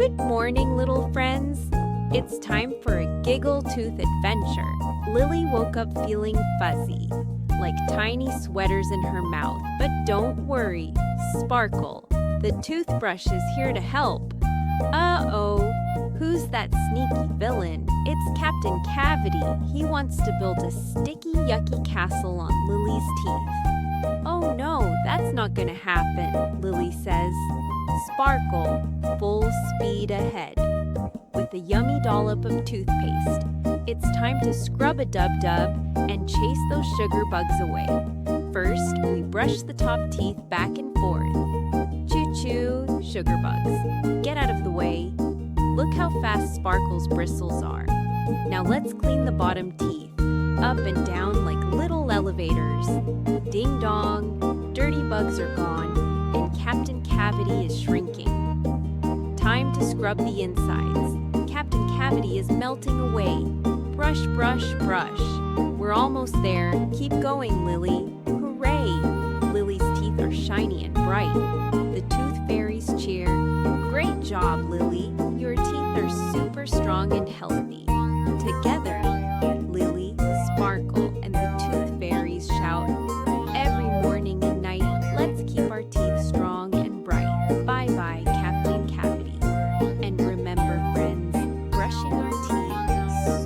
Good morning, little friends. It's time for a Giggle-Tooth adventure. Lily woke up feeling fuzzy, like tiny sweaters in her mouth. But don't worry, Sparkle, the toothbrush, is here to help. Uh-oh, who's that sneaky villain? It's Captain Cavity. He wants to build a sticky, yucky castle on Lily's teeth. Oh no, that's not gonna happen, Lily says. Sparkle, full speed ahead. With a yummy dollop of toothpaste, it's time to scrub-a-dub-dub and chase those sugar bugs away. First, we brush the top teeth back and forth. Choo-choo, sugar bugs. Get out of the way. Look how fast Sparkle's bristles are. Now let's clean the bottom teeth, up and down like little elevators. Ding-dong, dirty bugs are gone, and Captain Cavity is shrinking. Time to scrub the insides. Captain Cavity is melting away. Brush, brush, brush. We're almost there. Keep going, Lily. Hooray! Lily's teeth are shiny and bright. The tooth fairies cheer. Great job, Lily. Your teeth are super strong and healthy. Together, Lily, Sparkle, and the tooth fairies shout, every morning and night, let's keep our teeth strong and bright. Bye-bye, Captain Cavity. And remember, friends, brushing our teeth is